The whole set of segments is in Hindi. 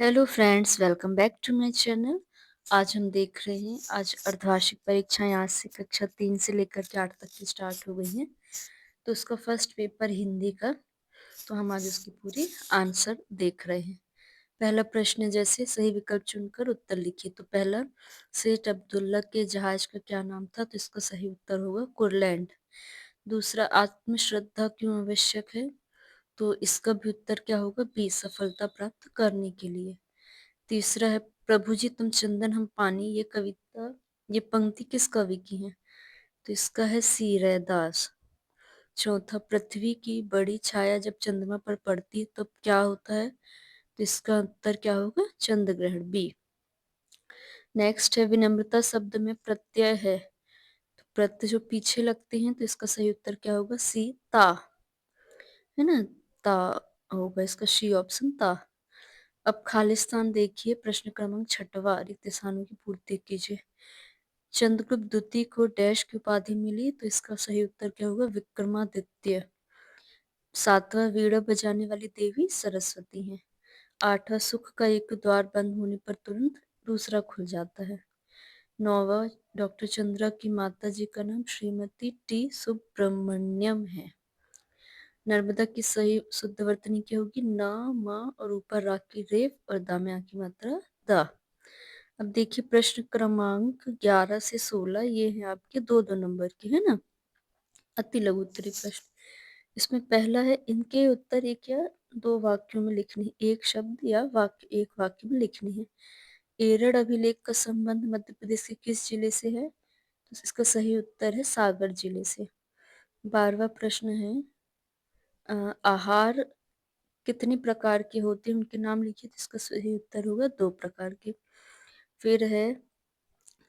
Hello friends, welcome back to my channel. आज हम देख रहे हैं, आज अर्धवार्षिक परीक्षाएं आज से कक्षा 3 से लेकर के 8 तक की स्टार्ट हो गई हैं। तो उसका फर्स्ट पेपर हिंदी का, तो हम आज उसकी पूरी आंसर देख रहे हैं। पहला प्रश्न है, जैसे सही विकल्प चुनकर उत्तर लिखिए। तो पहला, सेठ अब्दुल्ला के जहाज का क्या नाम था? तो इसका सही उत्तर होगा कुरलैंड। दूसरा, आत्मश्रद्धा क्यों आवश्यक है? तो इसका भी उत्तर क्या होगा? बी, सफलता प्राप्त करने के लिए। तीसरा है, प्रभु जी तुम चंदन हम पानी, ये पंक्ति किस कवि की है? तो इसका है सी, रैदास। चौथा, पृथ्वी की बड़ी छाया जब चंद्रमा पर पड़ती है तब क्या होता है? तो इसका उत्तर क्या होगा? चंद्र ग्रहण, बी। नेक्स्ट है, विनम्रता शब्द में प्रत्यय है, तो प्रत्यय जो पीछे लगते हैं, तो इसका सही उत्तर क्या होगा? सी, ता। है ना? ता होगा इसका, सी ऑप्शन, ता। अब खालिस्तान देखिए, प्रश्न क्रमांक 6वां, रिक्त स्थानों की पूर्ति कीजिए। चंद्रगुप्त द्वितीय को डैश की उपाधि मिली? तो इसका सही उत्तर क्या होगा? विक्रमादित्य। 7वां, वीणा बजाने वाली देवी सरस्वती हैं। 8वां, सुख का एक द्वार बंद होने पर तुरंत दूसरा खुल जाता है। 9वां, डॉक्टर चंद्रा की माता जी का नाम श्रीमती टी सुब्रमण्यम है। नर्मदा की सही शुद्ध वर्तनी क्या होगी? न, म और ऊपर रा की रेफ और दा में आ की मात्रा द। अब देखिए प्रश्न क्रमांक 11 से 16, ये है आपके दो दो नंबर के, है ना? अति लघु उत्तरीय प्रश्न। इसमें पहला है, इनके उत्तर एक या दो वाक्यों में लिखनी है, एक शब्द या वाक्य एक वाक्य में लिखनी है। एरड़ अभिलेख का संबंध मध्य प्रदेश के किस जिले से है? तो इसका सही उत्तर है सागर जिले से। 12वां प्रश्न है, आहार कितने प्रकार के होते हैं, उनके नाम लिखिए। तो इसका सही उत्तर होगा 2 प्रकार के। फिर है,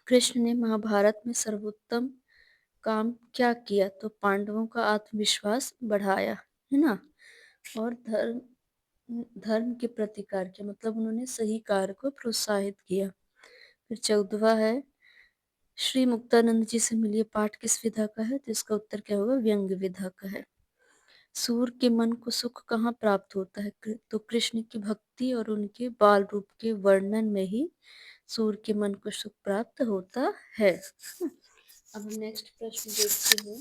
कृष्ण ने महाभारत में सर्वोत्तम काम क्या किया? तो पांडवों का आत्मविश्वास बढ़ाया, है ना? और धर्म धर्म के प्रतिकार किया, मतलब उन्होंने सही कार्य को प्रोत्साहित किया। फिर 14वां है, श्री मुक्तानंद जी से मिलिए पाठ किस विधा का है? तो इसका उत्तर क्या होगा? व्यंग्य विधा का है। सूर के मन को सुख कहाँ प्राप्त होता है? तो कृष्ण की भक्ति और उनके बाल रूप के वर्णन में ही सूर के मन को सुख प्राप्त होता है। अब नेक्स्ट प्रश्न देखते हैं,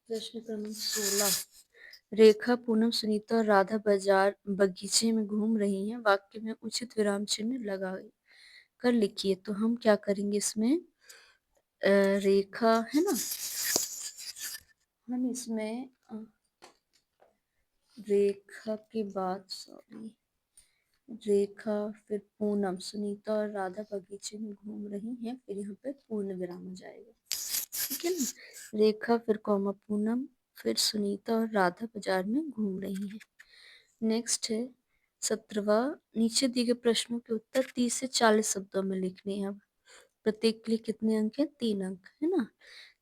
प्रश्न क्रमांक 16। रेखा, पूनम, सुनीता और राधा बाजार बगीचे में घूम रही हैं, वाक्य में उचित विराम चिन्ह लगा कर लिखिए। तो हम क्या करेंगे इसमें, रेखा है ना, हम इसमें रेखा के बाद, सॉरी, रेखा, फिर पूनम, सुनीता और राधा बगीचे में घूम रही हैं, फिर यहाँ पे पूर्ण विराम हो जाएगा, ठीक है ना? रेखा, फिर कॉमा पूनम, फिर सुनीता और राधा बाजार में घूम रही हैं। नेक्स्ट है 17वां, नीचे दिए गए प्रश्नों के उत्तर 30 से 40 शब्दों में लिखने हैं। अब प्रत्येक के लिए कितने अंक है? 3 अंक, है ना?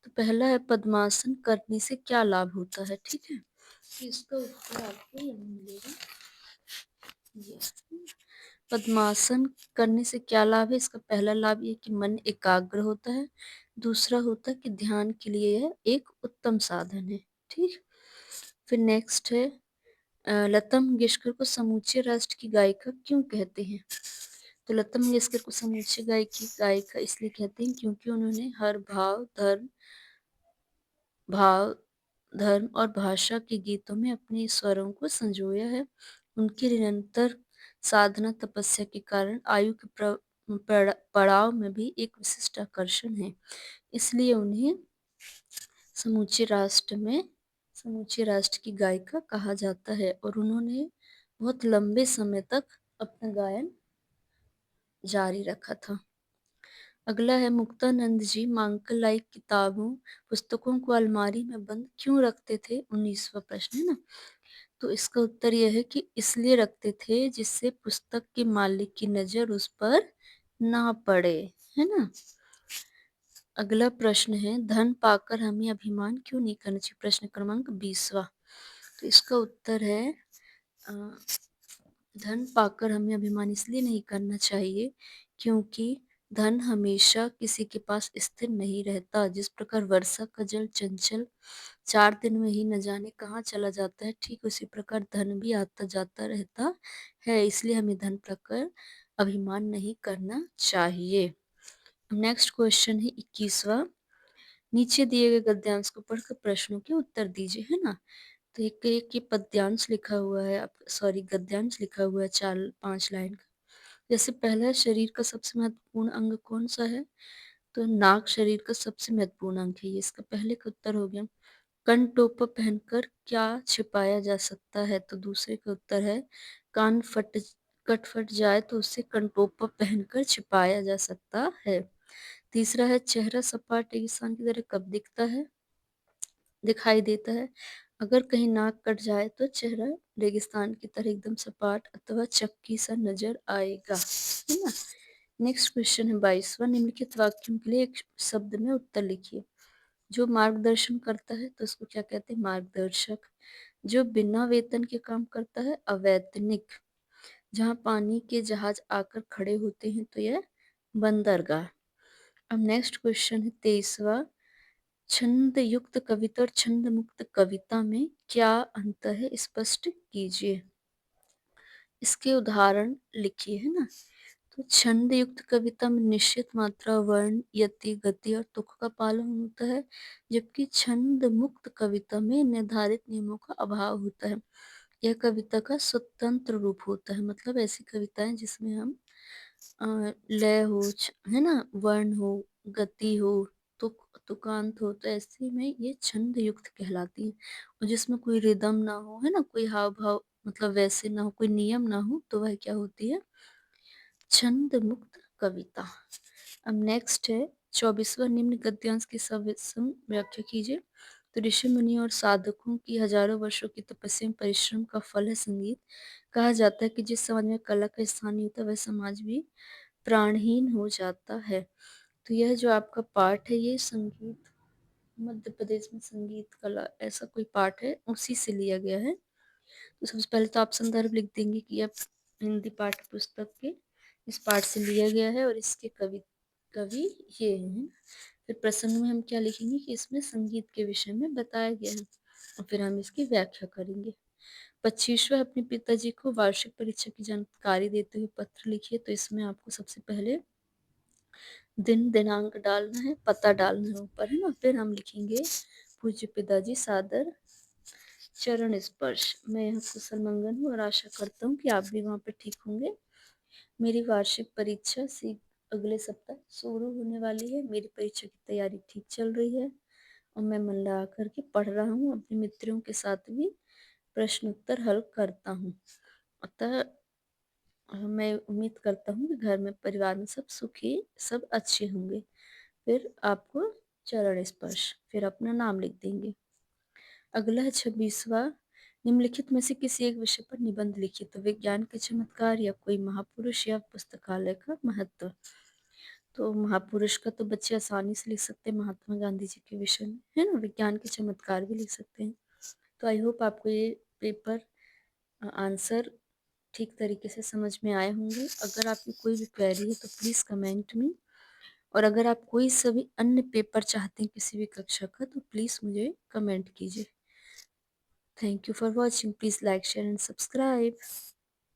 तो पहला है, पद्मासन करने से क्या लाभ होता है? ठीक है, तो इसका उत्तर आपको यहाँ मिलेगा, ये पद्मासन करने से क्या लाभ है? इसका पहला लाभ ये कि मन एकाग्र होता है। दूसरा होता है कि ध्यान के लिए यह एक उत्तम साधन है, ठीक। फिर नेक्स्ट है, लता मंगेशकर को समूचे राष्ट्र की गायिका क्यों कहते हैं? तो लता मंगेशकर को समूचे गायिका इसलिए कहते हैं क्योंकि उन्होंने हर भाव धर्म और भाषा के गीतों में अपने स्वरों को संजोया है। उनकी निरंतर साधना तपस्या के कारण आयु के पड़ाव में भी एक विशिष्ट आकर्षण है, इसलिए उन्हें समूचे राष्ट्र में समूचे राष्ट्र की गायिका कहा जाता है। और उन्होंने बहुत लंबे समय तक अपना गायन जारी रखा था। अगला है, मुक्तानंद जी मांकल लाइक पुस्तकों को अलमारी में बंद क्यों रखते थे? 19वां प्रश्न, है ना? तो इसका उत्तर यह है कि इसलिए रखते थे जिससे पुस्तक के मालिक की नजर उस पर ना पड़े, है ना? अगला प्रश्न है, धन पाकर हमें अभिमान क्यों नहीं करना चाहिए? प्रश्न क्रमांक 20वां। तो इसका उत्तर है, धन पाकर हमें अभिमान इसलिए नहीं करना चाहिए क्योंकि धन हमेशा किसी के पास स्थिर नहीं रहता। जिस प्रकार वर्षा का जल चंचल 4 दिन में ही न जाने कहाँ चला जाता है, ठीक उसी प्रकार धन भी आता जाता रहता है। इसलिए हमें धन पर अभिमान नहीं करना चाहिए। नेक्स्ट क्वेश्चन है 21वां। नीचे दिए गए गद्यांश को पढ़कर प्रश्नों के उत्तर दीजिए, है ना। तो एक ये पद्यांश लिखा हुआ है, सॉरी गद्यांश लिखा हुआ है 4-5 लाइन का। जैसे पहला है, शरीर का सबसे महत्वपूर्ण अंग कौन सा है? तो नाक शरीर का सबसे महत्वपूर्ण अंग है, ये इसका पहले का उत्तर हो गया। कनटोपा पहनकर क्या छिपाया जा सकता है? तो दूसरे का उत्तर है, कान फट जाए तो उसे कनटोपा पहनकर छिपाया जा सकता है। तीसरा है, चेहरा सपाट रेगिस्तान की तरह कब दिखाई देता है? अगर कहीं नाक कट जाए तो चेहरा रेगिस्तान की तरह एकदम सपाट अथवा चक्की सा नजर आएगा, है ना। नेक्स्ट क्वेश्चन है 22वां। निम्नलिखित वाक्यों के लिए एक शब्द में उत्तर लिखिए। जो मार्गदर्शन करता है तो उसको क्या कहते हैं? मार्गदर्शक। जो बिना वेतन के काम करता है, अवैतनिक। जहाँ पानी के जहाज आकर खड़े होते हैं तो यह बंदरगाह। अब नेक्स्ट क्वेश्चन है 23वां। छंद युक्त कविता और छंद मुक्त कविता में क्या अंतर है, स्पष्ट कीजिए। इसके उदाहरण लिखिए, है ना। तो छंद युक्त कविता में निश्चित मात्रा, वर्ण, यति, गति और तुक का पालन होता है, जबकि छंद मुक्त कविता में निर्धारित नियमों का अभाव होता है। यह कविता का स्वतंत्र रूप होता है, मतलब ऐसी कविताएं जिसमें हम लय हो, है ना, वर्ण हो, गति हो, तुकांत हो, तो ऐसे में ये छंद युक्त कहलाती है। और जिसमें कोई रिदम ना हो, है ना, कोई हाव भाव मतलब वैसे ना हो, कोई नियम ना हो, तो वह क्या होती है? छंद मुक्त कविता। अब नेक्स्ट है 24वां। निम्न गद्यांश की सविस्तर व्याख्या कीजिए। तो ऋषि मुनि और साधकों की हजारों वर्षों की तपस्या में परिश्रम का फल है संगीत। कहा जाता है कि जिस समाज में कला का स्थान नहीं होता, वह समाज भी प्राणहीन हो जाता है। तो यह जो आपका पाठ है, ये संगीत, मध्य प्रदेश में संगीत कला ऐसा कोई पाठ है, उसी से लिया गया है। तो सबसे पहले तो आप संदर्भ लिख देंगे कि यह हिंदी पाठ्य पुस्तक के इस पाठ से लिया गया है और इसके कवि ये हैं। फिर प्रसंग में हम क्या लिखेंगे कि इसमें संगीत के विषय में बताया गया है, और फिर हम इसकी व्याख्या करेंगे। 25वां, अपने पिताजी को वार्षिक परीक्षा की जानकारी देते हुए पत्र लिखिए। तो इसमें आपको सबसे पहले दिन दिनांक डालना है, पता डालना है ऊपर, है ना। फिर हम लिखेंगे, पूज्य पिताजी सादर चरण स्पर्श। मैं यहाँ कुशल मंगल हूँ और आशा करता हूँ कि आप भी वहाँ पे ठीक होंगे। मेरी वार्षिक परीक्षा अगले सप्ताह शुरू होने वाली है। मेरी परीक्षा की तैयारी ठीक चल रही है और मैं मन लगा करके पढ़ रहा हूँ। अपने मित्रों के साथ भी प्रश्न उत्तर हल करता हूँ। अतः मैं उम्मीद करता हूँ कि घर में परिवार में सब सुखी, सब अच्छे होंगे। फिर आपको चरण स्पर्श, फिर अपना नाम लिख देंगे। अगला है 26वां। निम्नलिखित में से किसी एक विषय पर निबंध लिखिए। तो विज्ञान के चमत्कार या कोई महापुरुष या पुस्तकालय का महत्व। तो महापुरुष का तो बच्चे आसानी से लिख सकते हैं, महात्मा गांधी जी के विषय में, है ना। विज्ञान के चमत्कार भी लिख सकते हैं। तो आई होप आपको ये पेपर आंसर ठीक तरीके से समझ में आए होंगे। अगर आपकी कोई भी क्वेरी है तो प्लीज़ कमेंट में, और अगर आप कोई सभी अन्य पेपर चाहते हैं किसी भी कक्षा का, तो प्लीज़ मुझे कमेंट कीजिए। Thank you for watching. Please like, share and subscribe.